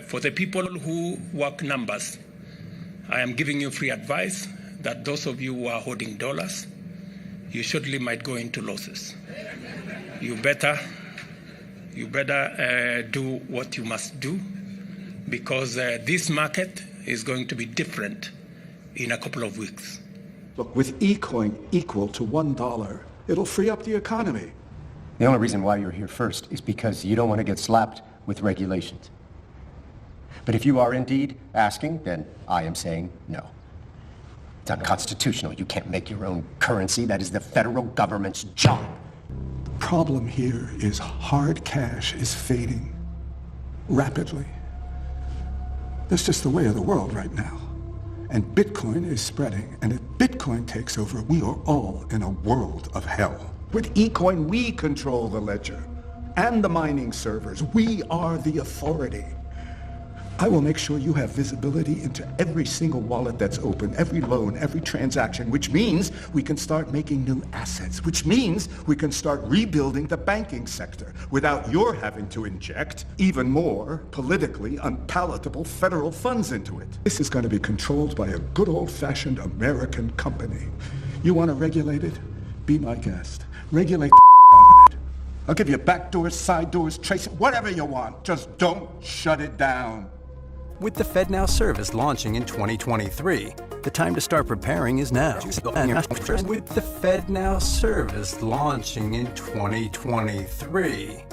For the people who work numbers, I am giving you free advice that those of you who are holding dollars, you surely might go into losses. You better do what you must do, because this market is going to be different in a couple of weeks. Look, with eCoin equal to $1, it'll free up the economy. The only reason why you're here first is because you don't want to get slapped with regulations. But if you are indeed asking, then I am saying no. It's unconstitutional. You can't make your own currency. That is the federal government's job. The problem here is hard cash is fading rapidly. That's just the way of the world right now. And Bitcoin is spreading. And if Bitcoin takes over, we are all in a world of hell. With eCoin, we control the ledger and the mining servers. We are the authority. I will make sure you have visibility into every single wallet that's open, every loan, every transaction, which means we can start making new assets, which means we can start rebuilding the banking sector without your having to inject even more politically unpalatable federal funds into it. This is going to be controlled by a good old-fashioned American company. You want to regulate it? Be my guest. Regulate the out of it. I'll give you back doors, side doors, trace it, whatever you want. Just don't shut it down. With the FedNow service launching in 2023, the time to start preparing is now. With the FedNow service launching in 2023,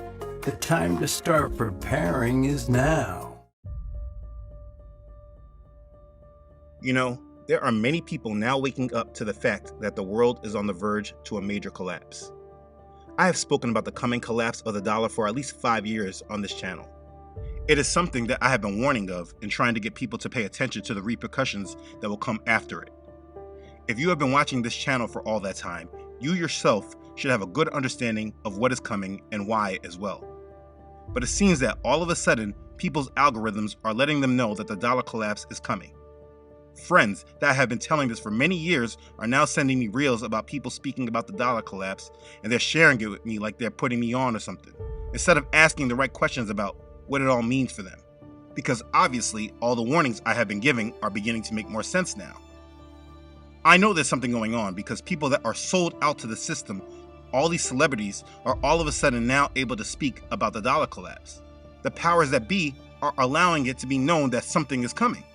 the time to start preparing is now. You know, there are many people now waking up to the fact that the world is on the verge to a major collapse. I have spoken about the coming collapse of the dollar for at least 5 years on this channel. It is something that I have been warning of and trying to get people to pay attention to the repercussions that will come after it. If you have been watching this channel for all that time, you yourself should have a good understanding of what is coming and why as well. But it seems that all of a sudden, people's algorithms are letting them know that the dollar collapse is coming. Friends that have been telling this for many years are now sending me reels about people speaking about the dollar collapse, and they're sharing it with me like they're putting me on or something, instead of asking the right questions about what it all means for them. Because obviously, all the warnings I have been giving are beginning to make more sense now. I know there's something going on because people that are sold out to the system, all these celebrities, are all of a sudden now able to speak about the dollar collapse. The powers that be are allowing it to be known that something is coming,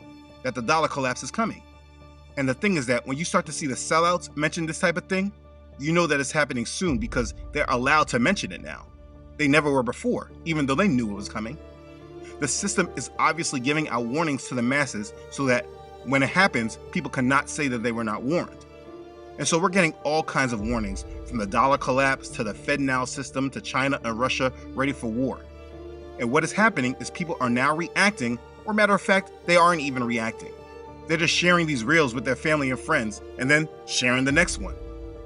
that the dollar collapse is coming. And the thing is that when you start to see the sellouts mention this type of thing, you know that it's happening soon because they're allowed to mention it now. They never were before, even though they knew it was coming. The system is obviously giving out warnings to the masses so that when it happens, people cannot say that they were not warned. And so we're getting all kinds of warnings, from the dollar collapse to the FedNow system to China and Russia ready for war. And what is happening is people are now reacting, or matter of fact, they aren't even reacting. They're just sharing these reels with their family and friends and then sharing the next one.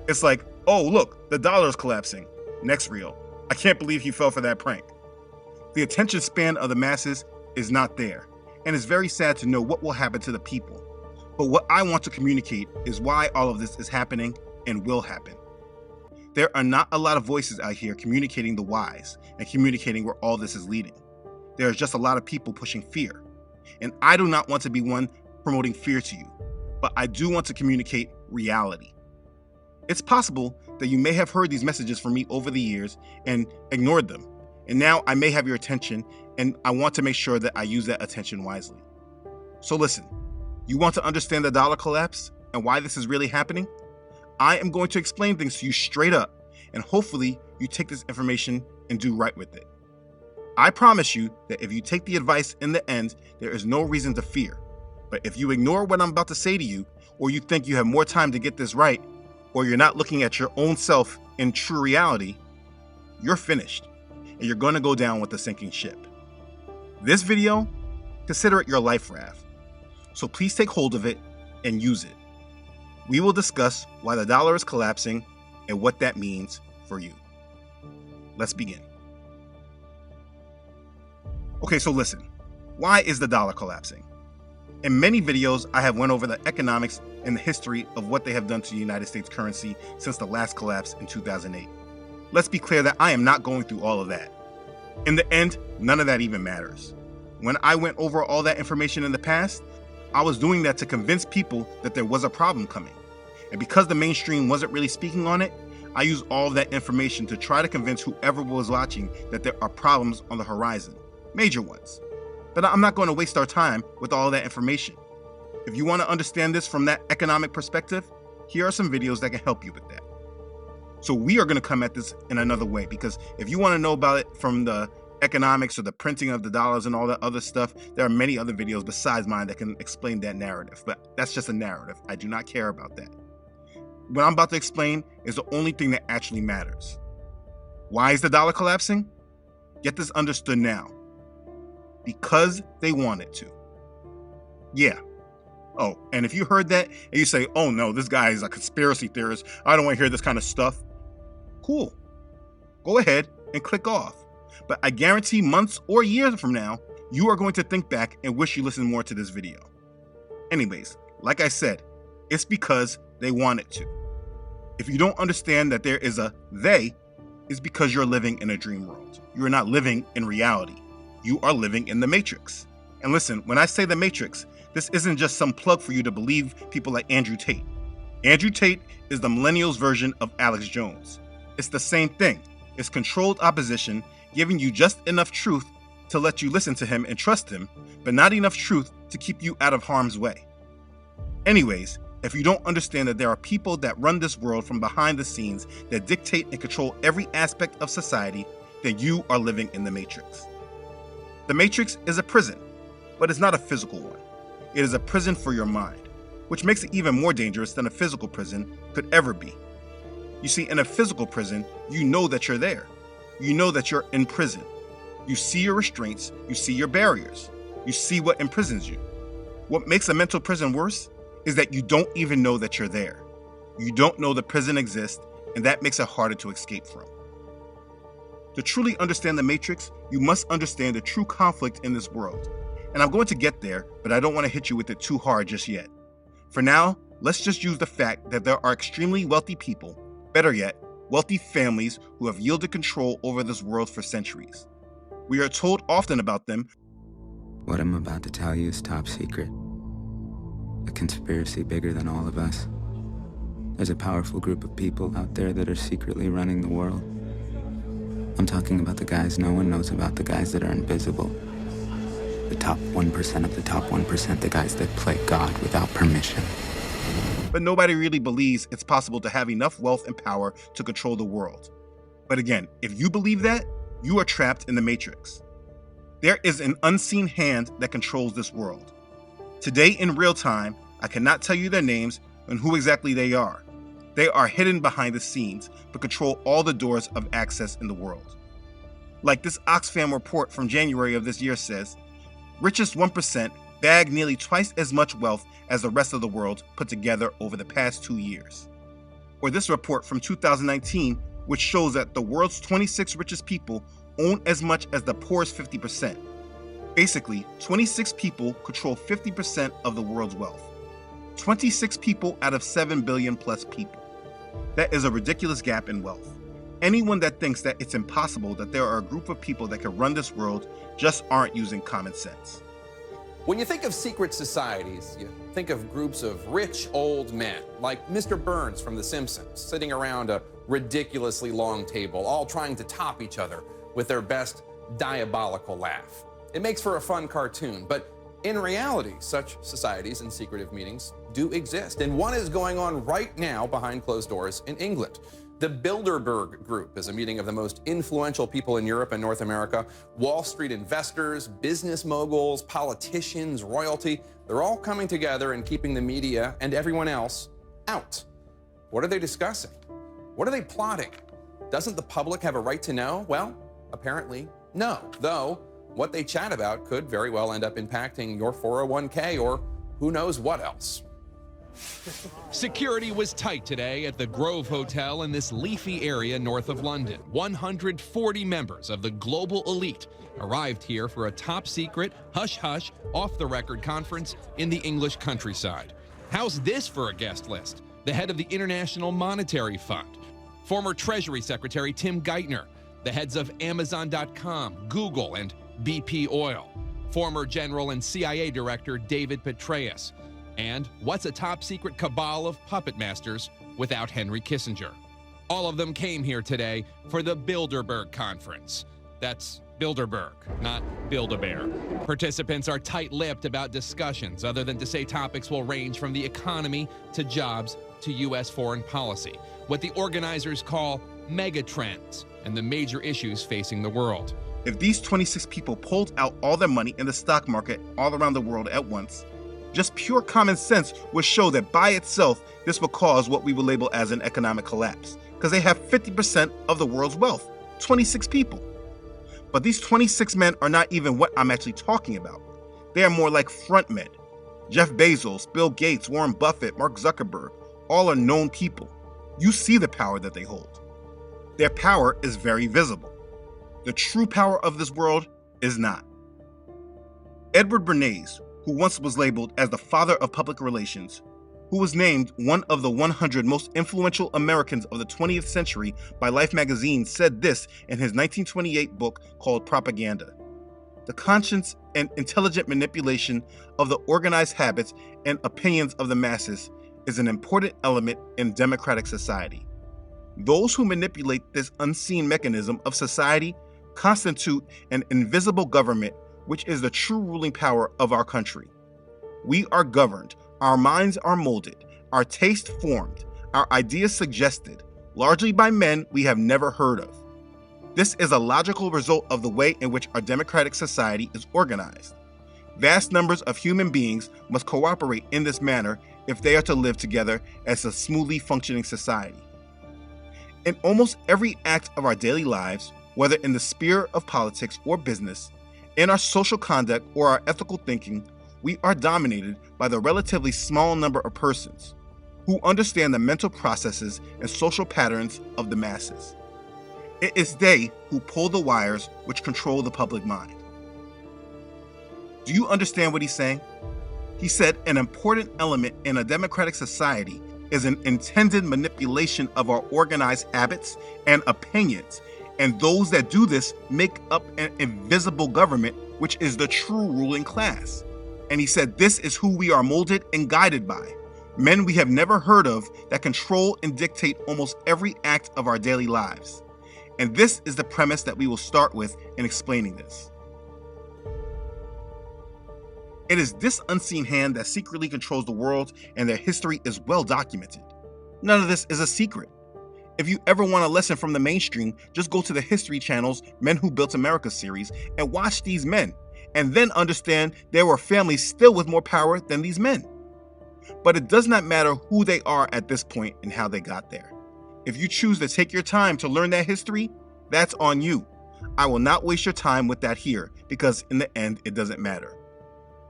It's like, oh look, the dollar's collapsing. Next reel. I can't believe he fell for that prank. The attention span of the masses is not there, and it's very sad to know what will happen to the people. But what I want to communicate is why all of this is happening and will happen. There are not a lot of voices out here communicating the whys and communicating where all this is leading. There is just a lot of people pushing fear. And I do not want to be one promoting fear to you, but I do want to communicate reality. It's possible that you may have heard these messages from me over the years and ignored them. And now I may have your attention, and I want to make sure that I use that attention wisely. So listen, you want to understand the dollar collapse and why this is really happening? I am going to explain things to you straight up, and hopefully you take this information and do right with it. I promise you that if you take the advice in the end, there is no reason to fear. But if you ignore what I'm about to say to you, or you think you have more time to get this right, or you're not looking at your own self in true reality, you're finished, and you're going to go down with the sinking ship. This video, consider it your life raft. So please take hold of it and use it. We will discuss why the dollar is collapsing and what that means for you. Let's begin. Okay, so listen, why is the dollar collapsing? In many videos, I have went over the economics and the history of what they have done to the United States currency since the last collapse in 2008. Let's be clear that I am not going through all of that. In the end, none of that even matters. when I went over all that information in the past, I was doing that to convince people that there was a problem coming. And because the mainstream wasn't really speaking on it, I used all of that information to try to convince whoever was watching that there are problems on the horizon, major ones. But I'm not going to waste our time with all that information. If you want to understand this from that economic perspective, here are some videos that can help you with that. So we are going to come at this in another way, because if you want to know about it from the economics or the printing of the dollars and all that other stuff, there are many other videos besides mine that can explain that narrative. But that's just a narrative. I do not care about that. What I'm about to explain is the only thing that actually matters. Why is the dollar collapsing? Get this understood now. Because they want it to. Yeah. Oh, and if you heard that and you say, oh no, this guy is a conspiracy theorist, I don't want to hear this kind of stuff. Cool. Go ahead and click off. But I guarantee months or years from now, you are going to think back and wish you listened more to this video. Anyways, like I said, it's because they want it to. If you don't understand that there is a they, it's because you're living in a dream world. You are not living in reality. You are living in the Matrix. And listen, when I say the Matrix, this isn't just some plug for you to believe people like Andrew Tate. Andrew Tate is the millennials version of Alex Jones. It's the same thing. It's controlled opposition, giving you just enough truth to let you listen to him and trust him, but not enough truth to keep you out of harm's way. Anyways, if you don't understand that there are people that run this world from behind the scenes that dictate and control every aspect of society, then you are living in the Matrix. The Matrix is a prison, but it's not a physical one. It is a prison for your mind, which makes it even more dangerous than a physical prison could ever be. You see, in a physical prison, you know that you're there. You know that you're in prison. You see your restraints, you see your barriers, you see what imprisons you. What makes a mental prison worse is that you don't even know that you're there. You don't know the prison exists, and that makes it harder to escape from. To truly understand the Matrix, you must understand the true conflict in this world. And I'm going to get there, but I don't want to hit you with it too hard just yet. For now, let's just use the fact that there are extremely wealthy people, better yet, wealthy families who have yielded control over this world for centuries. We are told often about them. What I'm about to tell you is top secret. A conspiracy bigger than all of us. There's a powerful group of people out there that are secretly running the world. I'm talking about the guys no one knows about, the guys that are invisible. The top 1% of the top 1%, the guys that play God without permission. But nobody really believes it's possible to have enough wealth and power to control the world. But again, if you believe that, you are trapped in the Matrix. There is an unseen hand that controls this world. Today in real time, I cannot tell you their names and who exactly they are. They are hidden behind the scenes, but control all the doors of access in the world. Like this Oxfam report from January of this year says, richest 1% bag nearly twice as much wealth as the rest of the world put together over the past 2 years. Or this report from 2019, which shows that the world's 26 richest people own as much as the poorest 50%. Basically, 26 people control 50% of the world's wealth. 26 people out of 7 billion plus people. That is a ridiculous gap in wealth. Anyone that thinks that it's impossible that there are a group of people that can run this world just aren't using common sense. When you think of secret societies, you think of groups of rich old men, like Mr. Burns from The Simpsons, sitting around a ridiculously long table, all trying to top each other with their best diabolical laugh. It makes for a fun cartoon, but in reality, such societies and secretive meetings do exist, and one is going on right now behind closed doors in England. The Bilderberg Group is a meeting of the most influential people in Europe and North America. Wall Street investors, business moguls, politicians, royalty, they're all coming together and keeping the media and everyone else out. What are they discussing? What are they plotting? Doesn't the public have a right to know? Well, apparently no, though what they chat about could very well end up impacting your 401k or who knows what else. Security was tight today at the Grove Hotel in this leafy area north of London. 140 members of the global elite arrived here for a top-secret, hush-hush, off-the-record conference in the English countryside. How's this for a guest list? The head of the International Monetary Fund, former Treasury Secretary Tim Geithner, the heads of Amazon.com, Google, and BP Oil, former general and CIA director David Petraeus, and what's a top-secret cabal of puppet masters without Henry Kissinger? All of them came here today for the Bilderberg Conference. That's Bilderberg, not Build-A-Bear. Participants are tight-lipped about discussions, other than to say topics will range from the economy to jobs to U.S. foreign policy, what the organizers call megatrends and the major issues facing the world. If these 26 people pulled out all their money in the stock market all around the world at once, just pure common sense would show that by itself, this would cause what we would label as an economic collapse, because they have 50% of the world's wealth, 26 people. But these 26 men are not even what I'm actually talking about. They are more like front men. Jeff Bezos, Bill Gates, Warren Buffett, Mark Zuckerberg, all are known people. You see the power that they hold. Their power is very visible. The true power of this world is not. Edward Bernays, who once was labeled as the father of public relations, who was named one of the 100 most influential Americans of the 20th century by Life magazine, said this in his 1928 book called Propaganda. The conscious and intelligent manipulation of the organized habits and opinions of the masses is an important element in democratic society. Those who manipulate this unseen mechanism of society constitute an invisible government, which is the true ruling power of our country. We are governed, our minds are molded, our taste formed, our ideas suggested, largely by men we have never heard of. This is a logical result of the way in which our democratic society is organized. Vast numbers of human beings must cooperate in this manner if they are to live together as a smoothly functioning society. In almost every act of our daily lives, whether in the sphere of politics or business, in our social conduct or our ethical thinking, we are dominated by the relatively small number of persons who understand the mental processes and social patterns of the masses. It is they who pull the wires which control the public mind. Do you understand what he's saying? He said an important element in a democratic society is an intended manipulation of our organized habits and opinions, and those that do this make up an invisible government, which is the true ruling class. And he said this is who we are molded and guided by, men we have never heard of that control and dictate almost every act of our daily lives. And this is the premise that we will start with in explaining this. It is this unseen hand that secretly controls the world, and their history is well documented. None of this is a secret. If you ever want a lesson from the mainstream, just go to the History Channel's Men Who Built America series and watch these men, and then understand there were families still with more power than these men. But it does not matter who they are at this point and how they got there. If you choose to take your time to learn that history, that's on you. I will not waste your time with that here, because in the end, it doesn't matter.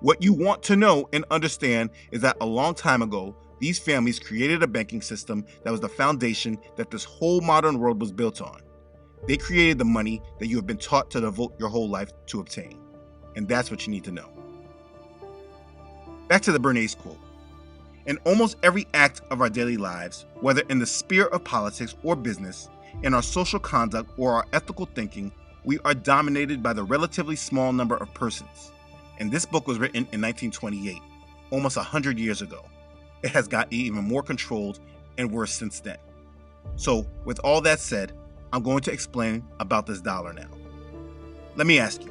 What you want to know and understand is that a long time ago, these families created a banking system that was the foundation that this whole modern world was built on. They created the money that you have been taught to devote your whole life to obtain. And that's what you need to know. Back to the Bernays quote. In almost every act of our daily lives, whether in the sphere of politics or business, in our social conduct or our ethical thinking, we are dominated by the relatively small number of persons. And this book was written in 1928, almost 100 years ago. It has gotten even more controlled and worse since then. So with all that said, I'm going to explain about this dollar now. Let me ask you,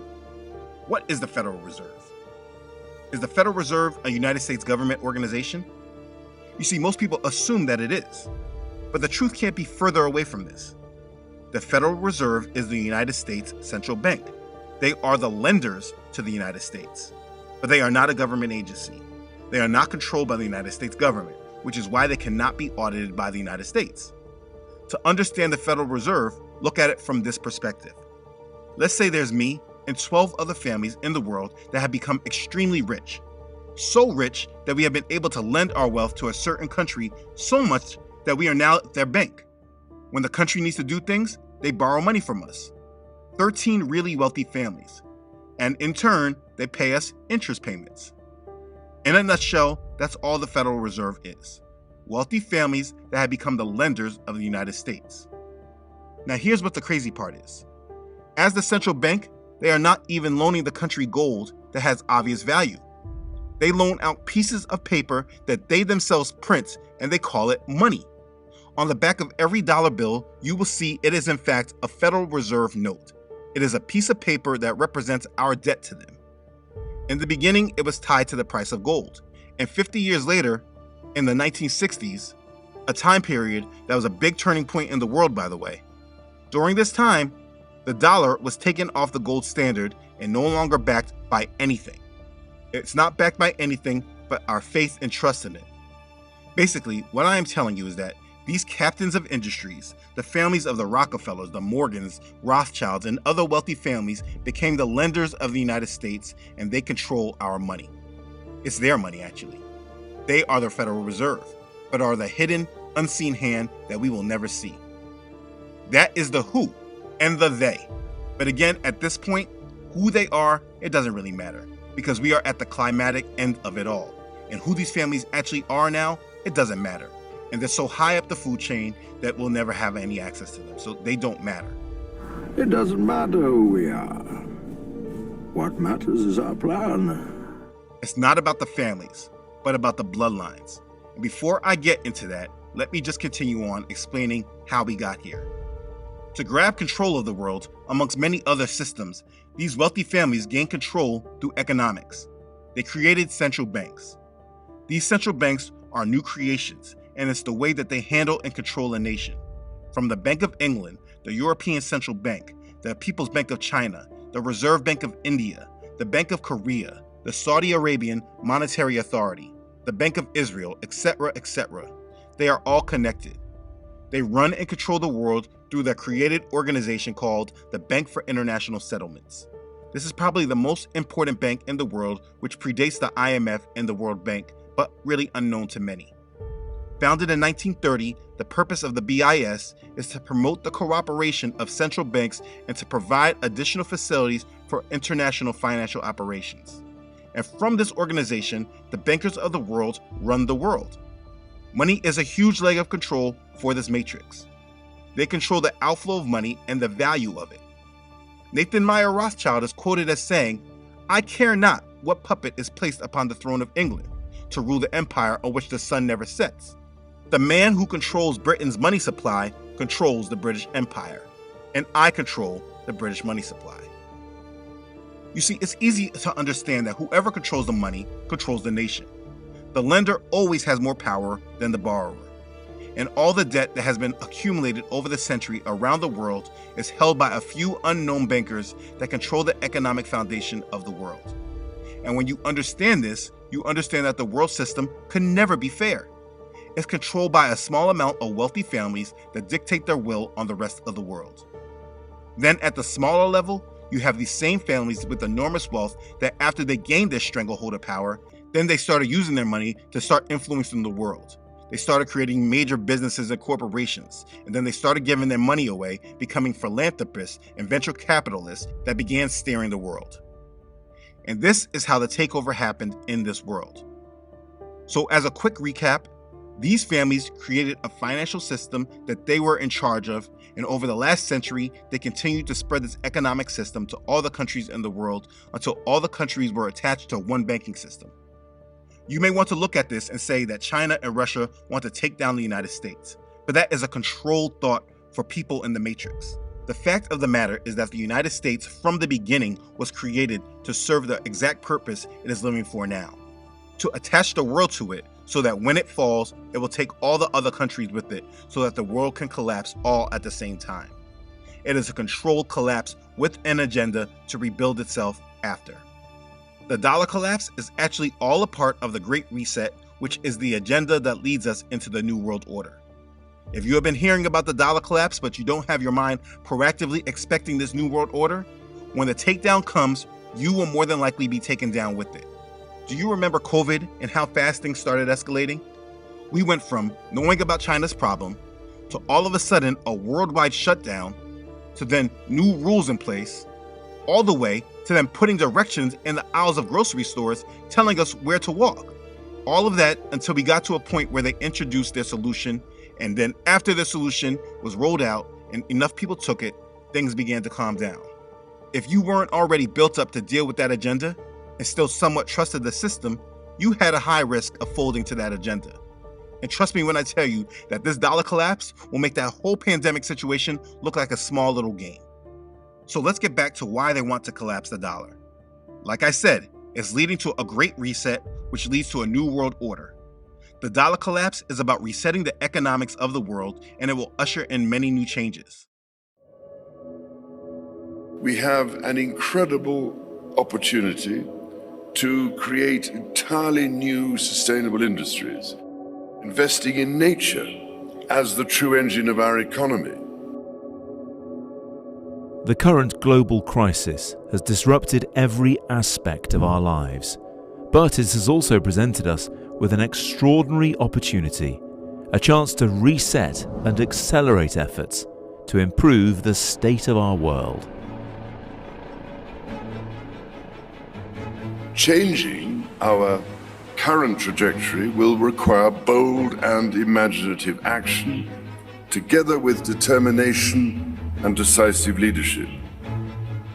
what is the Federal Reserve? Is the Federal Reserve a United States government organization? You see, most people assume that it is, but the truth can't be further away from this. The Federal Reserve is the United States Central Bank. They are the lenders to the United States, but they are not a government agency. They are not controlled by the United States government, which is why they cannot be audited by the United States. To understand the Federal Reserve, look at it from this perspective. Let's say there's me and 12 other families in the world that have become extremely rich. So rich that we have been able to lend our wealth to a certain country so much that we are now their bank. When the country needs to do things, they borrow money from us. 13 really wealthy families. And in turn, they pay us interest payments. In a nutshell, that's all the Federal Reserve is. Wealthy families that have become the lenders of the United States. Now here's what the crazy part is. As the central bank, they are not even loaning the country gold, that has obvious value. They loan out pieces of paper that they themselves print, and they call it money. On the back of every dollar bill, you will see it is in fact a Federal Reserve note. It is a piece of paper that represents our debt to them. In the beginning, it was tied to the price of gold. And 50 years later, in the 1960s, a time period that was a big turning point in the world, by the way. During this time, the dollar was taken off the gold standard and no longer backed by anything. It's not backed by anything but our faith and trust in it. Basically, what I am telling you is that these captains of industries, the families of the Rockefellers, the Morgans, Rothschilds, and other wealthy families became the lenders of the United States, and they control our money. It's their money, actually. They are the Federal Reserve, but are the hidden, unseen hand that we will never see. That is the who and the they. But again, at this point, who they are, it doesn't really matter, because we are at the climatic end of it all. And who these families actually are now, it doesn't matter. And they're so high up the food chain that we'll never have any access to them, so they don't matter. It doesn't matter who we are. What matters is our plan. It's not about the families, but about the bloodlines. And before I get into that, let me just continue on explaining how we got here. To grab control of the world, amongst many other systems, these wealthy families gained control through economics. They created central banks. These central banks are new creations, and it's the way that they handle and control a nation. From the Bank of England, the European Central Bank, the People's Bank of China, the Reserve Bank of India, the Bank of Korea, the Saudi Arabian Monetary Authority, the Bank of Israel, etc., etc. They are all connected. They run and control the world through their created organization called the Bank for International Settlements. This is probably the most important bank in the world, which predates the IMF and the World Bank, but really unknown to many. Founded in 1930, the purpose of the BIS is to promote the cooperation of central banks and to provide additional facilities for international financial operations. And from this organization, the bankers of the world run the world. Money is a huge leg of control for this matrix. They control the outflow of money and the value of it. Nathan Meyer Rothschild is quoted as saying, "I care not what puppet is placed upon the throne of England to rule the empire on which the sun never sets. The man who controls Britain's money supply controls the British Empire, and I control the British money supply." You see, it's easy to understand that whoever controls the money controls the nation. The lender always has more power than the borrower, and all the debt that has been accumulated over the century around the world is held by a few unknown bankers that control the economic foundation of the world. And when you understand this, you understand that the world system can never be fair. It's controlled by a small amount of wealthy families that dictate their will on the rest of the world. Then at the smaller level, you have these same families with enormous wealth that after they gained their stranglehold of power, then they started using their money to start influencing the world. They started creating major businesses and corporations, and then they started giving their money away, becoming philanthropists and venture capitalists that began steering the world. And this is how the takeover happened in this world. So as a quick recap, these families created a financial system that they were in charge of, and over the last century, they continued to spread this economic system to all the countries in the world until all the countries were attached to one banking system. You may want to look at this and say that China and Russia want to take down the United States, but that is a controlled thought for people in the Matrix. The fact of the matter is that the United States from the beginning was created to serve the exact purpose it is living for now, to attach the world to it so that when it falls, it will take all the other countries with it so that the world can collapse all at the same time. It is a controlled collapse with an agenda to rebuild itself after. The dollar collapse is actually all a part of the Great Reset, which is the agenda that leads us into the New World Order. If you have been hearing about the dollar collapse, but you don't have your mind proactively expecting this New World Order, when the takedown comes, you will more than likely be taken down with it. Do you remember COVID and how fast things started escalating? We went from knowing about China's problem to all of a sudden a worldwide shutdown to then new rules in place, all the way to them putting directions in the aisles of grocery stores telling us where to walk. All of that until we got to a point where they introduced their solution, and then after the solution was rolled out and enough people took it, things began to calm down. If you weren't already built up to deal with that agenda, and still somewhat trusted the system, you had a high risk of folding to that agenda. And trust me when I tell you that this dollar collapse will make that whole pandemic situation look like a small little game. So let's get back to why they want to collapse the dollar. Like I said, it's leading to a great reset, which leads to a new world order. The dollar collapse is about resetting the economics of the world, and it will usher in many new changes. We have an incredible opportunity to create entirely new sustainable industries, investing in nature as the true engine of our economy. The current global crisis has disrupted every aspect of our lives, but it has also presented us with an extraordinary opportunity, a chance to reset and accelerate efforts to improve the state of our world. Changing our current trajectory will require bold and imaginative action, together with determination and decisive leadership.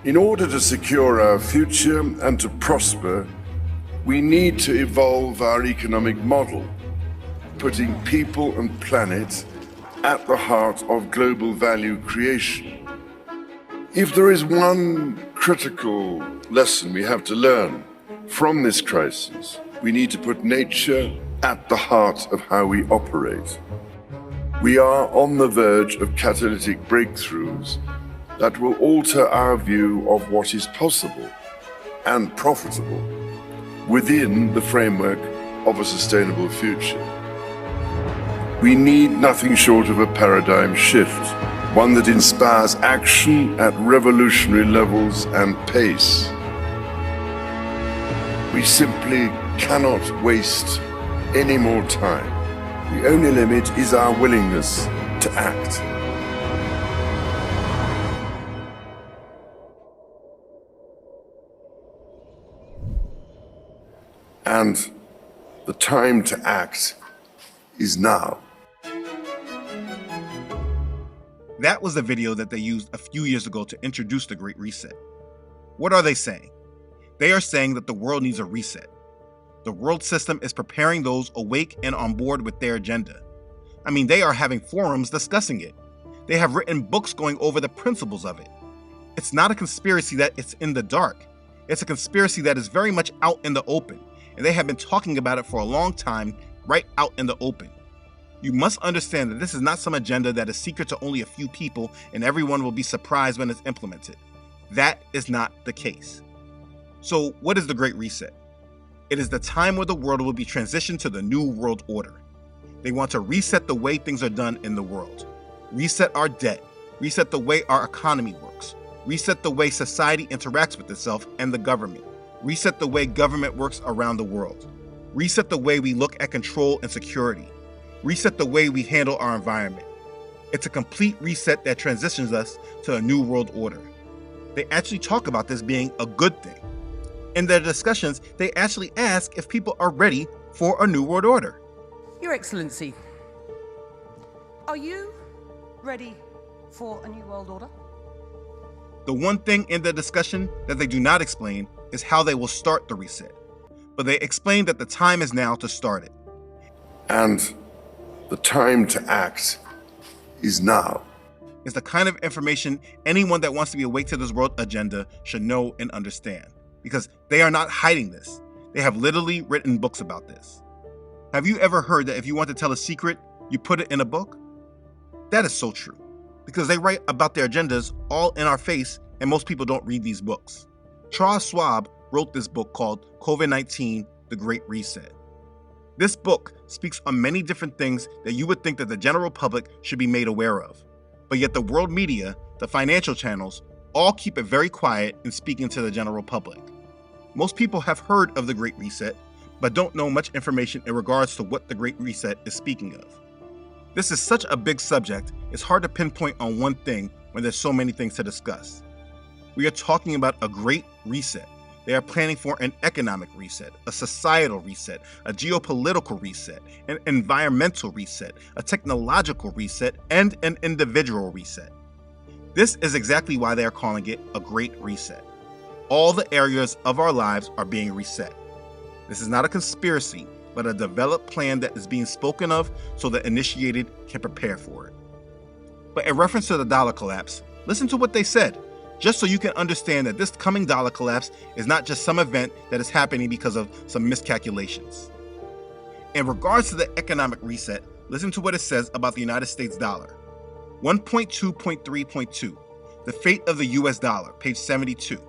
In order to secure our future and to prosper, we need to evolve our economic model, putting people and planet at the heart of global value creation. If there is one critical lesson we have to learn from this crisis, we need to put nature at the heart of how we operate. We are on the verge of catalytic breakthroughs that will alter our view of what is possible and profitable within the framework of a sustainable future. We need nothing short of a paradigm shift, one that inspires action at revolutionary levels and pace. We simply cannot waste any more time. The only limit is our willingness to act. And the time to act is now. That was the video that they used a few years ago to introduce the Great Reset. What are they saying? They are saying that the world needs a reset. The world system is preparing those awake and on board with their agenda. I mean, they are having forums discussing it. They have written books going over the principles of it. It's not a conspiracy that it's in the dark. It's a conspiracy that is very much out in the open, and they have been talking about it for a long time, right out in the open. You must understand that this is not some agenda that is secret to only a few people and everyone will be surprised when it's implemented. That is not the case. So what is the Great Reset? It is the time where the world will be transitioned to the new world order. They want to reset the way things are done in the world. Reset our debt. Reset the way our economy works. Reset the way society interacts with itself and the government. Reset the way government works around the world. Reset the way we look at control and security. Reset the way we handle our environment. It's a complete reset that transitions us to a new world order. They actually talk about this being a good thing. In their discussions, they actually ask if people are ready for a new world order. Your Excellency, are you ready for a new world order? The one thing in the discussion that they do not explain is how they will start the reset. But they explain that the time is now to start it. And the time to act is now. It's the kind of information anyone that wants to be awake to this world agenda should know and understand. Because they are not hiding this. They have literally written books about this. Have you ever heard that if you want to tell a secret, you put it in a book? That is so true. Because they write about their agendas all in our face, and most people don't read these books. Charles Schwab wrote this book called COVID-19, The Great Reset. This book speaks on many different things that you would think that the general public should be made aware of. But yet the world media, the financial channels, all keep it very quiet in speaking to the general public. Most people have heard of the Great Reset, but don't know much information in regards to what the Great Reset is speaking of. This is such a big subject, it's hard to pinpoint on one thing when there's so many things to discuss. We are talking about a great reset. They are planning for an economic reset, a societal reset, a geopolitical reset, an environmental reset, a technological reset, and an individual reset. This is exactly why they are calling it a great reset. all the areas of our lives are being reset. This is not a conspiracy, but a developed plan that is being spoken of so the initiated can prepare for it. But in reference to the dollar collapse, listen to what they said, just so you can understand that this coming dollar collapse is not just some event that is happening because of some miscalculations. In regards to the economic reset, listen to what it says about the United States dollar. 1.2.3.2, the fate of the US dollar, page 72.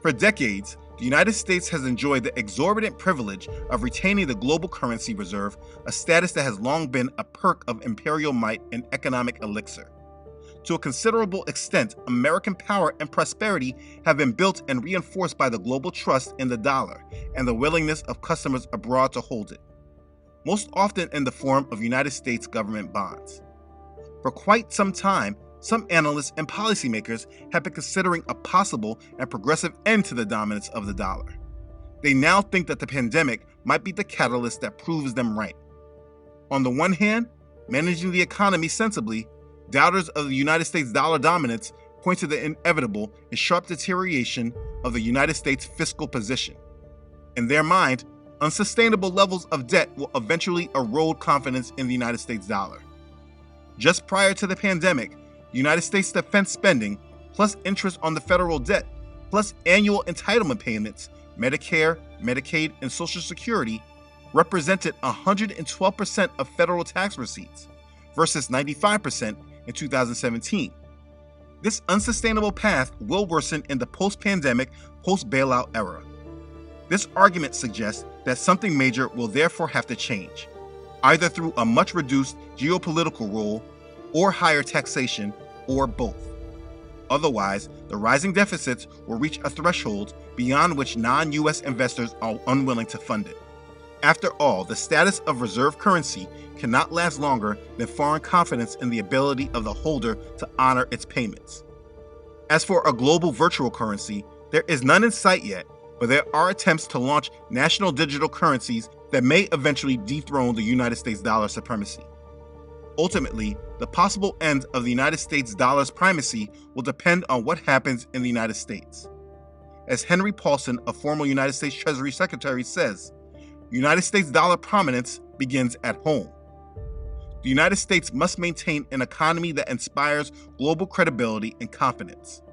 For decades, the United States has enjoyed the exorbitant privilege of retaining the global currency reserve, a status that has long been a perk of imperial might and economic elixir. To a considerable extent, American power and prosperity have been built and reinforced by the global trust in the dollar and the willingness of customers abroad to hold it, most often in the form of United States government bonds. For quite some time, some analysts and policymakers have been considering a possible and progressive end to the dominance of the dollar. They now think that the pandemic might be the catalyst that proves them right. On the one hand, managing the economy sensibly, doubters of the United States dollar dominance point to the inevitable and sharp deterioration of the United States fiscal position. In their mind, unsustainable levels of debt will eventually erode confidence in the United States dollar. Just prior to the pandemic, the United States defense spending, plus interest on the federal debt, plus annual entitlement payments, Medicare, Medicaid, and Social Security, represented 112% of federal tax receipts versus 95% in 2017. This unsustainable path will worsen in the post-pandemic, post-bailout era. This argument suggests that something major will therefore have to change, either through a much reduced geopolitical role or higher taxation, or both. Otherwise, the rising deficits will reach a threshold beyond which non-US investors are unwilling to fund it. After all, the status of reserve currency cannot last longer than foreign confidence in the ability of the holder to honor its payments. As for a global virtual currency, there is none in sight yet, but there are attempts to launch national digital currencies that may eventually dethrone the United States dollar supremacy. Ultimately, the possible end of the United States dollar's primacy will depend on what happens in the United States. As Henry Paulson, a former United States Treasury Secretary, says, United States dollar prominence begins at home. The United States must maintain an economy that inspires global credibility and confidence.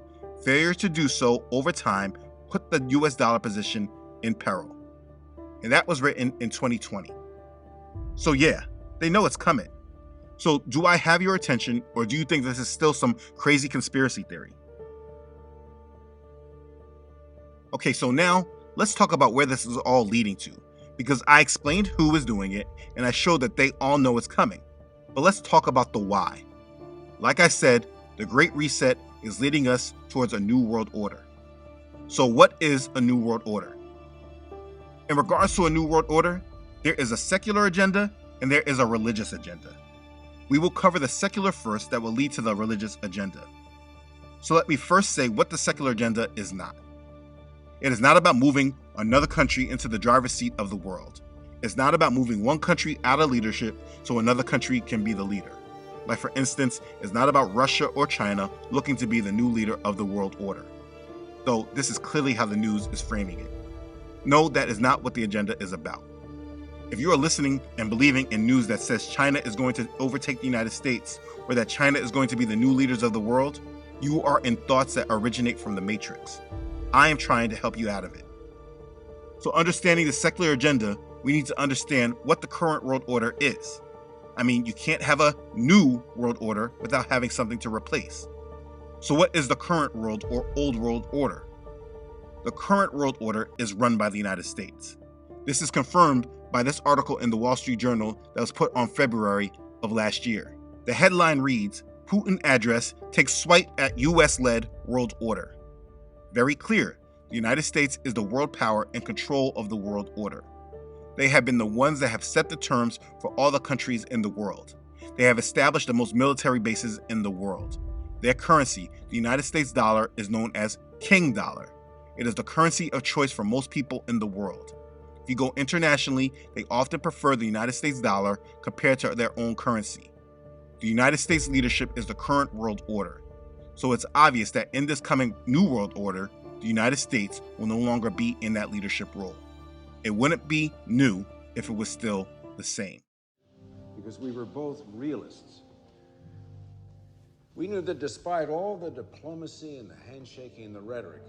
Failure to do so over time put the US dollar position in peril. And that was written in 2020. So yeah, they know it's coming. So do I have your attention, or do you think this is still some crazy conspiracy theory? Okay, so now let's talk about where this is all leading to, because I explained who is doing it and I showed that they all know it's coming. But let's talk about the why. Like I said, the Great Reset is leading us towards a new world order. So what is a new world order? In regards to a new world order, there is a secular agenda and there is a religious agenda. We will cover the secular first that will lead to the religious agenda. So let me first say what the secular agenda is not. It is not about moving another country into the driver's seat of the world. It's not about moving one country out of leadership so another country can be the leader. Like for instance, it's not about Russia or China looking to be the new leader of the world order. Though this is clearly how the news is framing it. No, that is not what the agenda is about. If you are listening and believing in news that says China is going to overtake the United States, or that China is going to be the new leaders of the world, you are in thoughts that originate from the Matrix. I am trying to help you out of it. So understanding the secular agenda, we need to understand what the current world order is. I mean, you can't have a new world order without having something to replace. So what is the current world or old world order? The current world order is run by the United States. This is confirmed by this article in the Wall Street Journal that was put on February of last year. The headline reads, Putin address takes swipe at US-led world order. Very clear, the United States is the world power in control of the world order. They have been the ones that have set the terms for all the countries in the world. They have established the most military bases in the world. Their currency, the United States dollar, is known as King Dollar. It is the currency of choice for most people in the world. If you go internationally, they often prefer the United States dollar compared to their own currency. The United States leadership is the current world order. So it's obvious that in this coming new world order, the United States will no longer be in that leadership role. It wouldn't be new if it was still the same. Because we were both realists. We knew that despite all the diplomacy and the handshaking and the rhetoric,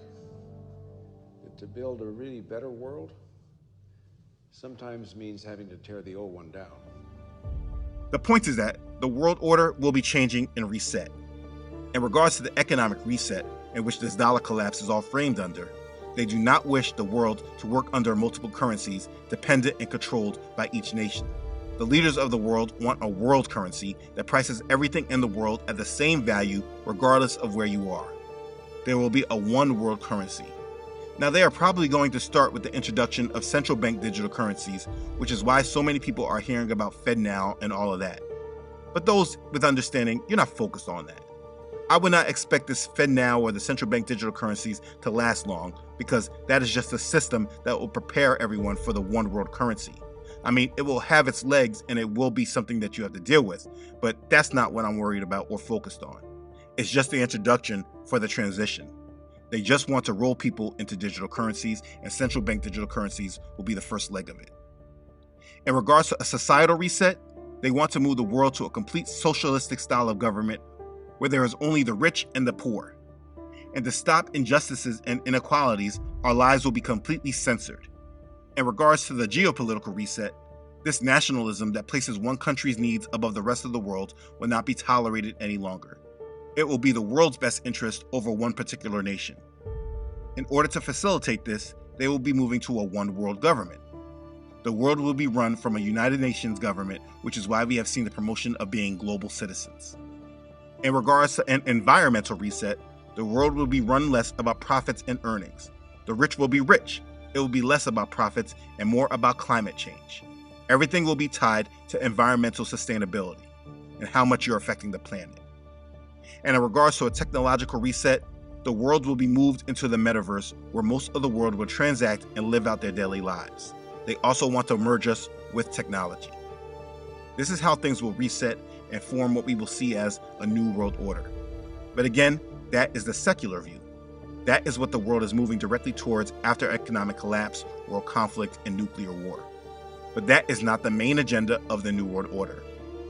that to build a really better world sometimes means having to tear the old one down. The point is that the world order will be changing and reset. In regards to the economic reset, in which this dollar collapse is all framed under, they do not wish the world to work under multiple currencies dependent and controlled by each nation. The leaders of the world want a world currency that prices everything in the world at the same value regardless of where you are. There will be a one world currency. Now, they are probably going to start with the introduction of central bank digital currencies, which is why so many people are hearing about FedNow and all of that. But those with understanding, you're not focused on that. I would not expect this FedNow or the central bank digital currencies to last long, because that is just a system that will prepare everyone for the one world currency. I mean, it will have its legs and it will be something that you have to deal with, but that's not what I'm worried about or focused on. It's just the introduction for the transition. They just want to roll people into digital currencies, and central bank digital currencies will be the first leg of it. In regards to a societal reset, they want to move the world to a complete socialistic style of government where there is only the rich and the poor. And to stop injustices and inequalities, our lives will be completely censored. In regards to the geopolitical reset, this nationalism that places one country's needs above the rest of the world will not be tolerated any longer. It will be the world's best interest over one particular nation. In order to facilitate this, they will be moving to a one world government. The world will be run from a United Nations government, which is why we have seen the promotion of being global citizens. In regards to an environmental reset, the world will be run less about profits and earnings. The rich will be rich. It will be less about profits and more about climate change. Everything will be tied to environmental sustainability and how much you're affecting the planet. And in regards to a technological reset, the world will be moved into the metaverse, where most of the world will transact and live out their daily lives. They also want to merge us with technology. This is how things will reset and form what we will see as a new world order. But again, that is the secular view. That is what the world is moving directly towards after economic collapse, world conflict, and nuclear war. But that is not the main agenda of the New World Order.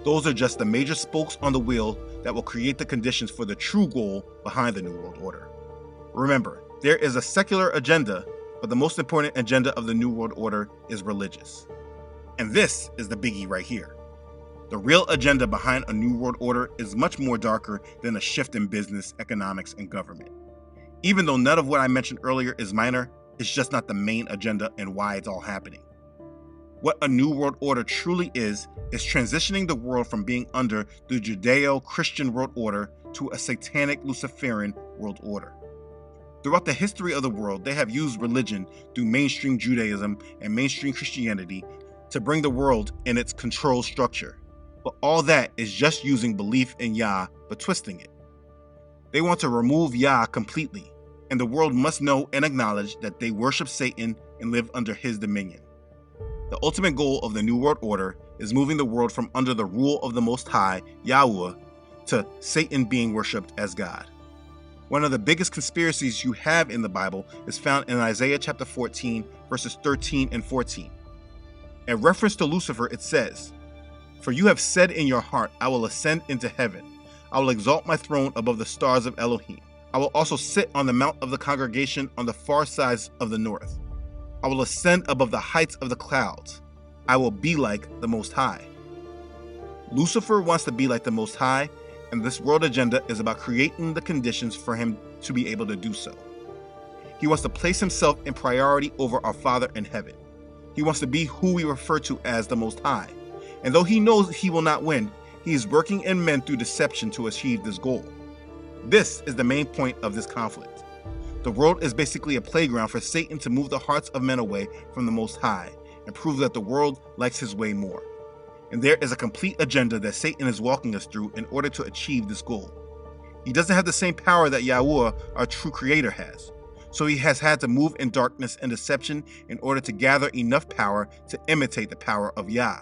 Those are just the major spokes on the wheel that will create the conditions for the true goal behind the New World Order. Remember, there is a secular agenda, but the most important agenda of the New World Order is religious. And this is the biggie right here. The real agenda behind a New World Order is much more darker than a shift in business, economics, and government. Even though none of what I mentioned earlier is minor, it's just not the main agenda and why it's all happening. What a New World Order truly is transitioning the world from being under the Judeo-Christian world order to a satanic Luciferian world order. Throughout the history of the world, they have used religion through mainstream Judaism and mainstream Christianity to bring the world in its control structure. But all that is just using belief in Yah, but twisting it. They want to remove Yah completely, and the world must know and acknowledge that they worship Satan and live under his dominion. The ultimate goal of the New World Order is moving the world from under the rule of the Most High, Yahweh, to Satan being worshipped as God. One of the biggest conspiracies you have in the Bible is found in Isaiah chapter 14, verses 13 and 14. In reference to Lucifer, it says, "For you have said in your heart, I will ascend into heaven. I will exalt my throne above the stars of Elohim. I will also sit on the mount of the congregation on the far sides of the north. I will ascend above the heights of the clouds. I will be like the Most High." Lucifer wants to be like the Most High, and this world agenda is about creating the conditions for him to be able to do so. He wants to place himself in priority over our Father in heaven. He wants to be who we refer to as the Most High. And though he knows he will not win, he is working in men through deception to achieve this goal. This is the main point of this conflict. The world is basically a playground for Satan to move the hearts of men away from the Most High and prove that the world likes his way more. And there is a complete agenda that Satan is walking us through in order to achieve this goal. He doesn't have the same power that Yahweh, our true creator, has. So he has had to move in darkness and deception in order to gather enough power to imitate the power of Yah.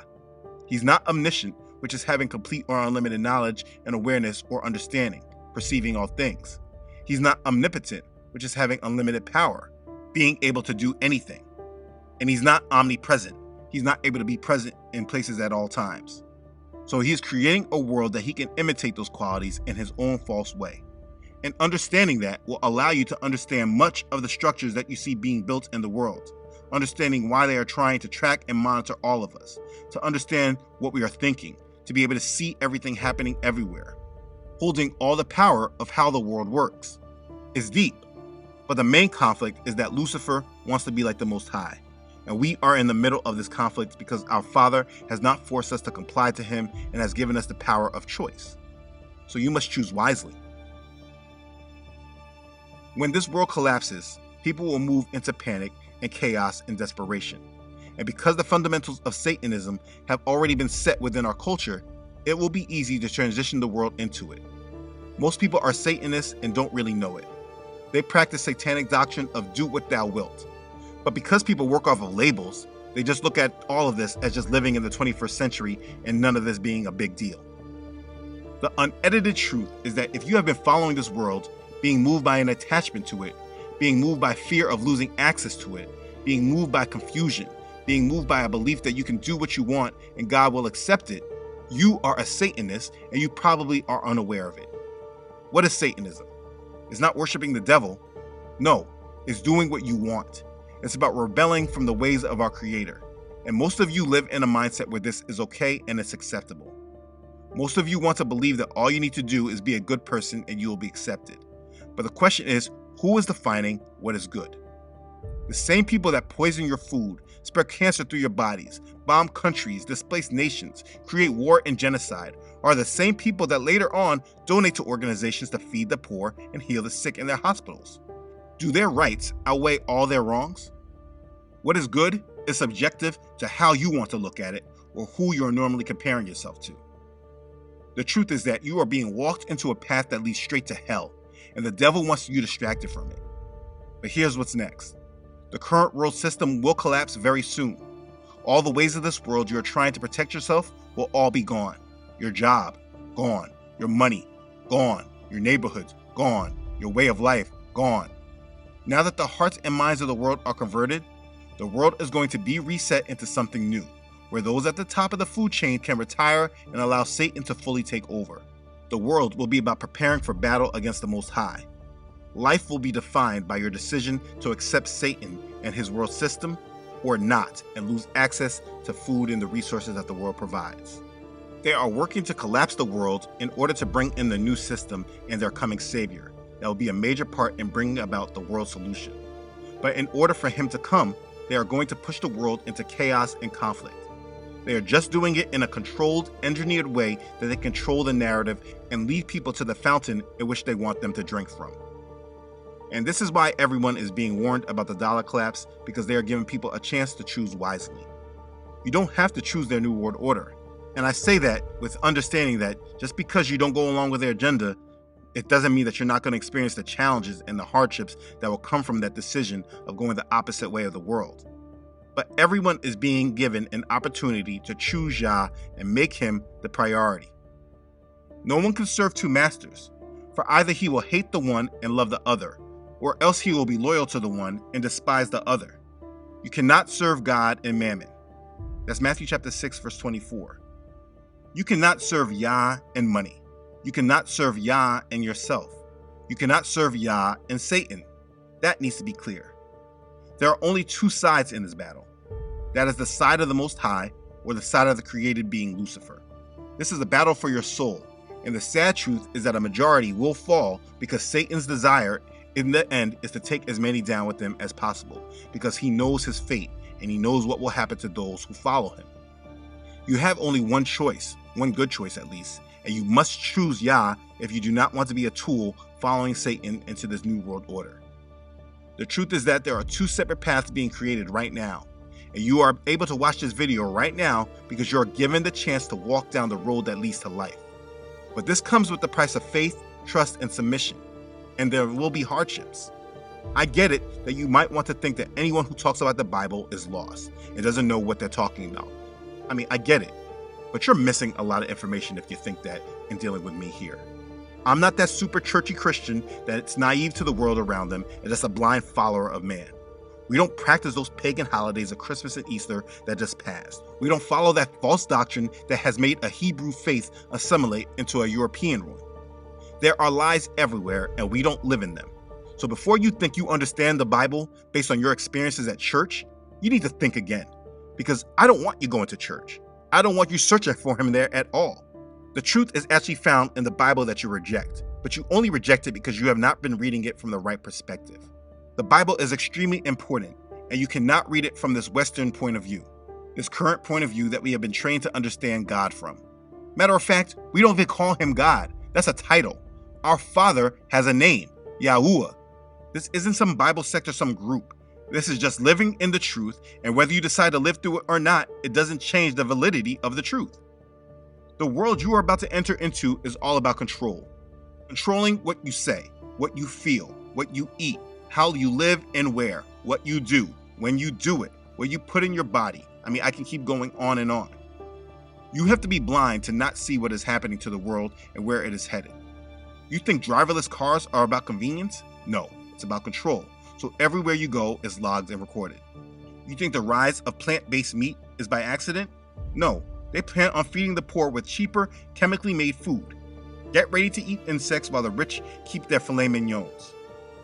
He's not omniscient, which is having complete or unlimited knowledge and awareness or understanding, perceiving all things. He's not omnipotent, which is having unlimited power, being able to do anything. And he's not omnipresent. He's not able to be present in places at all times. So he is creating a world that he can imitate those qualities in his own false way. And understanding that will allow you to understand much of the structures that you see being built in the world, understanding why they are trying to track and monitor all of us, to understand what we are thinking, to be able to see everything happening everywhere, holding all the power of how the world works. It's deep, but the main conflict is that Lucifer wants to be like the Most High. And we are in the middle of this conflict because our Father has not forced us to comply to him and has given us the power of choice. So you must choose wisely. When this world collapses, people will move into panic and chaos and desperation. And because the fundamentals of Satanism have already been set within our culture, it will be easy to transition the world into it. Most people are Satanists and don't really know it. They practice satanic doctrine of do what thou wilt. But because people work off of labels, they just look at all of this as just living in the 21st century and none of this being a big deal. The unedited truth is that if you have been following this world, being moved by an attachment to it, being moved by fear of losing access to it, being moved by confusion, being moved by a belief that you can do what you want and God will accept it, you are a Satanist and you probably are unaware of it. What is Satanism? It's not worshiping the devil. No, it's doing what you want. It's about rebelling from the ways of our Creator. And most of you live in a mindset where this is okay and it's acceptable. Most of you want to believe that all you need to do is be a good person and you will be accepted. But the question is, who is defining what is good? The same people that poison your food, spread cancer through your bodies, bomb countries, displace nations, create war and genocide, are the same people that later on donate to organizations to feed the poor and heal the sick in their hospitals. Do their rights outweigh all their wrongs? What is good is subjective to how you want to look at it or who you're normally comparing yourself to. The truth is that you are being walked into a path that leads straight to hell, and the devil wants you distracted from it. But here's what's next. The current world system will collapse very soon. All the ways of this world you're trying to protect yourself will all be gone. Your job, gone. Your money, gone. Your neighborhoods, gone. Your way of life, gone. Now that the hearts and minds of the world are converted, the world is going to be reset into something new, where those at the top of the food chain can retire and allow Satan to fully take over. The world will be about preparing for battle against the Most High. Life will be defined by your decision to accept Satan and his world system or not and lose access to food and the resources that the world provides. They are working to collapse the world in order to bring in the new system and their coming savior. That will be a major part in bringing about the world solution. But in order for him to come, they are going to push the world into chaos and conflict. They are just doing it in a controlled, engineered way that they control the narrative and lead people to the fountain in which they want them to drink from. And this is why everyone is being warned about the dollar collapse, because they are giving people a chance to choose wisely. You don't have to choose their new world order. And I say that with understanding that just because you don't go along with their agenda, it doesn't mean that you're not going to experience the challenges and the hardships that will come from that decision of going the opposite way of the world. But everyone is being given an opportunity to choose Yah and make him the priority. No one can serve two masters, for either he will hate the one and love the other, or else he will be loyal to the one and despise the other. You cannot serve God and mammon. That's Matthew chapter 6, verse 24. You cannot serve Yah and money. You cannot serve Yah and yourself. You cannot serve Yah and Satan. That needs to be clear. There are only two sides in this battle. That is the side of the Most High or the side of the created being Lucifer. This is a battle for your soul, and the sad truth is that a majority will fall because Satan's desire in the end is to take as many down with him as possible, because he knows his fate and he knows what will happen to those who follow him. You have only one choice, one good choice at least, and you must choose Yah if you do not want to be a tool following Satan into this new world order. The truth is that there are two separate paths being created right now, and you are able to watch this video right now because you are given the chance to walk down the road that leads to life. But this comes with the price of faith, trust, and submission, and there will be hardships. I get it that you might want to think that anyone who talks about the Bible is lost and doesn't know what they're talking about. I mean, I get it, but you're missing a lot of information if you think that in dealing with me here. I'm not that super churchy Christian that's naive to the world around them and just a blind follower of man. We don't practice those pagan holidays of Christmas and Easter that just passed. We don't follow that false doctrine that has made a Hebrew faith assimilate into a European one. There are lies everywhere, and we don't live in them. So before you think you understand the Bible based on your experiences at church, you need to think again. Because I don't want you going to church. I don't want you searching for him there at all. The truth is actually found in the Bible that you reject, but you only reject it because you have not been reading it from the right perspective. The Bible is extremely important, and you cannot read it from this Western point of view, this current point of view that we have been trained to understand God from. Matter of fact, we don't even call him God. That's a title. Our Father has a name, Yahuwah. This isn't some Bible sect or some group. This is just living in the truth, and whether you decide to live through it or not, it doesn't change the validity of the truth. The world you are about to enter into is all about control. Controlling what you say, what you feel, what you eat, how you live and where, what you do, when you do it, what you put in your body. I can keep going on and on. You have to be blind to not see what is happening to the world and where it is headed. You think driverless cars are about convenience? No, it's about control. So everywhere you go is logged and recorded. You think the rise of plant-based meat is by accident? No, they plan on feeding the poor with cheaper, chemically made food. Get ready to eat insects while the rich keep their filet mignons.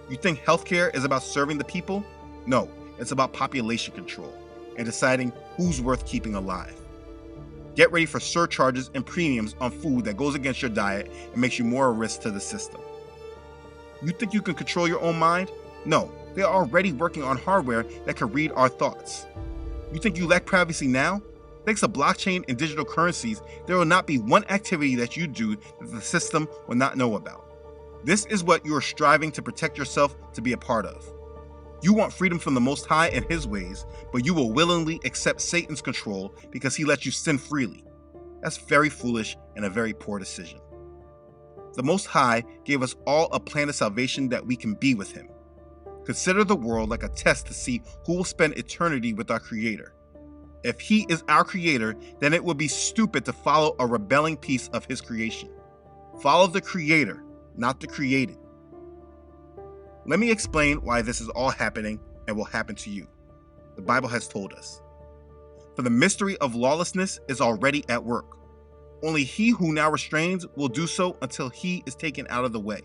You think healthcare is about serving the people? No, it's about population control and deciding who's worth keeping alive. Get ready for surcharges and premiums on food that goes against your diet and makes you more a risk to the system. You think you can control your own mind? No, they are already working on hardware that can read our thoughts. You think you lack privacy now? Thanks to blockchain and digital currencies, there will not be one activity that you do that the system will not know about. This is what you are striving to protect yourself to be a part of. You want freedom from the Most High and his ways, but you will willingly accept Satan's control because he lets you sin freely. That's very foolish and a very poor decision. The Most High gave us all a plan of salvation that we can be with him. Consider the world like a test to see who will spend eternity with our Creator. If he is our Creator, then it would be stupid to follow a rebelling piece of his creation. Follow the Creator, not the created. Let me explain why this is all happening and will happen to you. The Bible has told us. For the mystery of lawlessness is already at work. Only he who now restrains will do so until he is taken out of the way.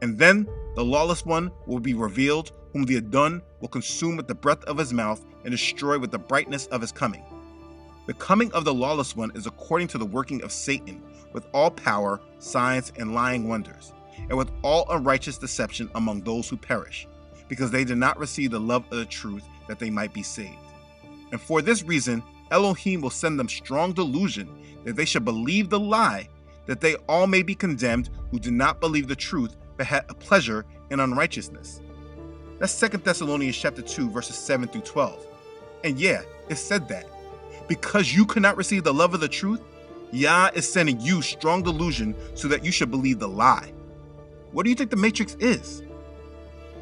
And then the lawless one will be revealed, whom the Adon will consume with the breath of his mouth and destroy with the brightness of his coming. The coming of the lawless one is according to the working of Satan, with all power, signs, and lying wonders, and with all unrighteous deception among those who perish, because they did not receive the love of the truth that they might be saved. And for this reason, Elohim will send them strong delusion that they should believe the lie, that they all may be condemned who did not believe the truth, but had a pleasure in unrighteousness. That's 2 Thessalonians chapter 2, verses 7 through 12. And yeah, it said that. Because you could not receive the love of the truth, Yah is sending you strong delusion so that you should believe the lie. What do you think the Matrix is?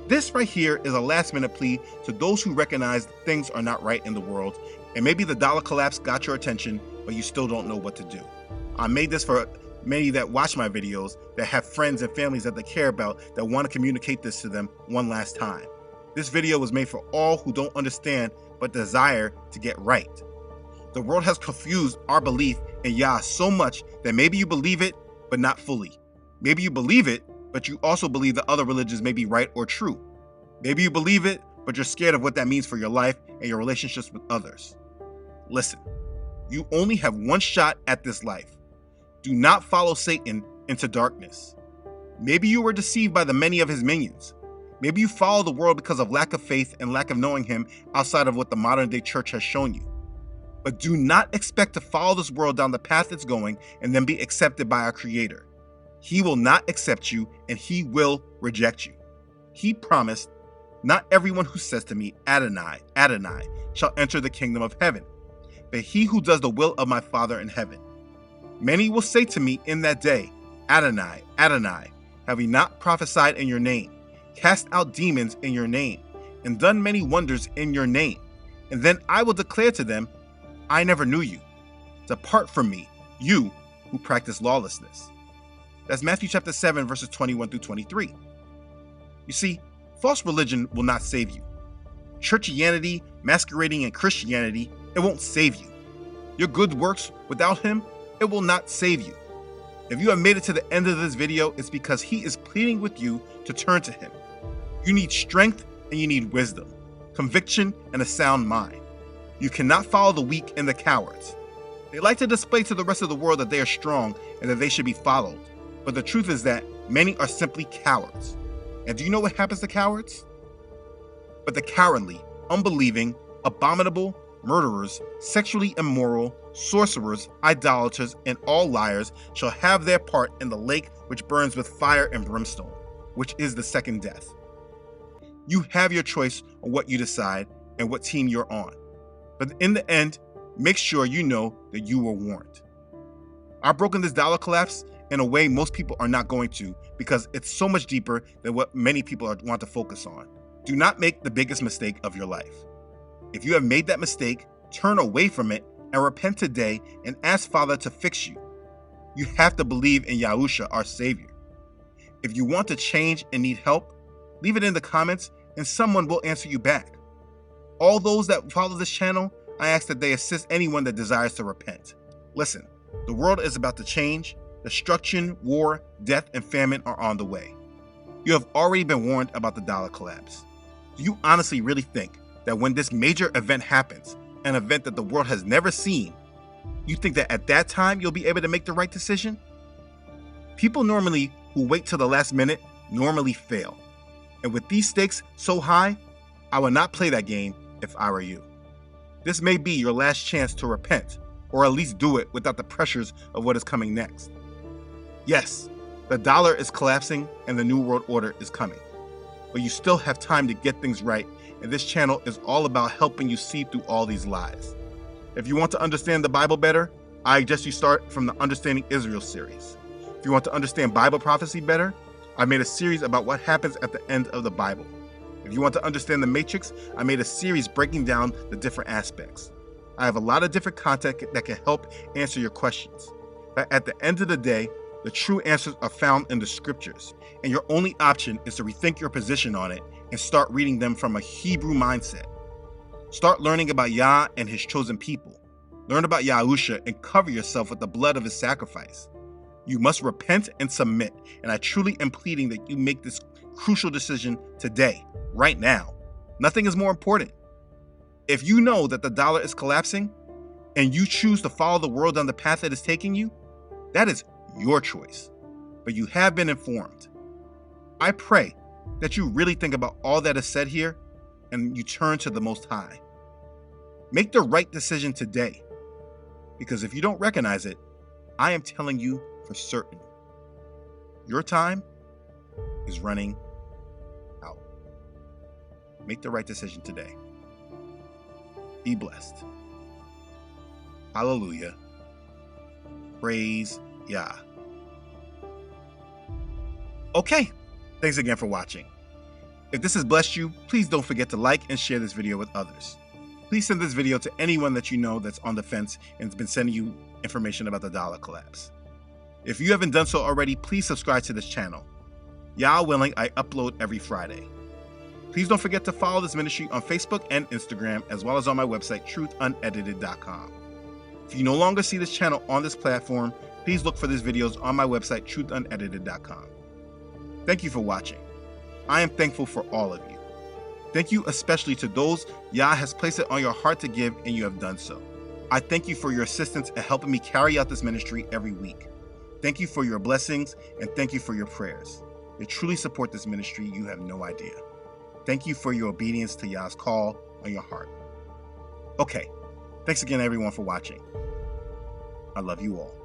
This right here is a last-minute plea to those who recognize that things are not right in the world, and maybe the dollar collapse got your attention, but you still don't know what to do. I made this for many that watch my videos, that have friends and families that they care about, that want to communicate this to them one last time. This video was made for all who don't understand but desire to get right. The world has confused our belief in Yah so much that maybe you believe it, but not fully. Maybe you believe it, but you also believe that other religions may be right or true. Maybe you believe it, but you're scared of what that means for your life and your relationships with others. Listen, you only have one shot at this life. Do not follow Satan into darkness. Maybe you were deceived by the many of his minions. Maybe you follow the world because of lack of faith and lack of knowing him outside of what the modern day church has shown you. But do not expect to follow this world down the path it's going and then be accepted by our Creator. He will not accept you and he will reject you. He promised, "Not everyone who says to me, Adonai, Adonai, shall enter the kingdom of heaven, but he who does the will of my Father in heaven. Many will say to me in that day, Adonai, Adonai, have we not prophesied in your name, cast out demons in your name, and done many wonders in your name? And then I will declare to them, I never knew you. Depart from me, you who practice lawlessness." That's Matthew chapter 7, verses 21 through 23. You see, false religion will not save you. Churchianity masquerading in Christianity, it won't save you. Your good works without him, it will not save you. If you have made it to the end of this video, it's because he is pleading with you to turn to him. You need strength and you need wisdom, conviction and a sound mind. You cannot follow the weak and the cowards. They like to display to the rest of the world that they are strong and that they should be followed. But the truth is that many are simply cowards. And do you know what happens to cowards? But the cowardly, unbelieving, abominable, murderers, sexually immoral, sorcerers, idolaters, and all liars shall have their part in the lake which burns with fire and brimstone, which is the second death. You have your choice on what you decide and what team you're on. But in the end, make sure you know that you were warned. I've broken this dollar collapse in a way most people are not going to, because it's so much deeper than what many people want to focus on. Do not make the biggest mistake of your life. If you have made that mistake, turn away from it and repent today and ask Father to fix you. You have to believe in Yahusha, our Savior. If you want to change and need help, leave it in the comments and someone will answer you back. All those that follow this channel, I ask that they assist anyone that desires to repent. Listen, the world is about to change. Destruction, war, death, and famine are on the way. You have already been warned about the dollar collapse. Do you honestly really think that when this major event happens, an event that the world has never seen, you think that at that time you'll be able to make the right decision? People normally who wait till the last minute normally fail. And with these stakes so high, I would not play that game if I were you. This may be your last chance to repent, or at least do it without the pressures of what is coming next. Yes, the dollar is collapsing and the New World Order is coming. But you still have time to get things right, and this channel is all about helping you see through all these lies. If you want to understand the Bible better, I suggest you start from the Understanding Israel series. If you want to understand Bible prophecy better, I made a series about what happens at the end of the Bible. If you want to understand the Matrix, I made a series breaking down the different aspects. I have a lot of different content that can help answer your questions. But at the end of the day, the true answers are found in the scriptures, and your only option is to rethink your position on it and start reading them from a Hebrew mindset. Start learning about Yah and his chosen people. Learn about Yahusha and cover yourself with the blood of his sacrifice. You must repent and submit, and I truly am pleading that you make this crucial decision today, right now. Nothing is more important. If you know that the dollar is collapsing and you choose to follow the world down the path that is taking you, that is your choice, but you have been informed. I pray that you really think about all that is said here and you turn to the Most High. Make the right decision today, because if you don't recognize it, I am telling you for certain, your time is running out. Make the right decision today. Be blessed. Hallelujah. Praise Yah. Okay, thanks again for watching. If this has blessed you, please don't forget to like and share this video with others. Please send this video to anyone that you know that's on the fence and has been sending you information about the dollar collapse. If you haven't done so already, please subscribe to this channel. Yah willing, I upload every Friday. Please don't forget to follow this ministry on Facebook and Instagram, as well as on my website, truthunedited.com. If you no longer see this channel on this platform, please look for these videos on my website, truthunedited.com. Thank you for watching. I am thankful for all of you. Thank you especially to those Yah has placed it on your heart to give, and you have done so. I thank you for your assistance in helping me carry out this ministry every week. Thank you for your blessings, and thank you for your prayers. They truly support this ministry, you have no idea. Thank you for your obedience to Yah's call on your heart. Okay, thanks again everyone for watching. I love you all.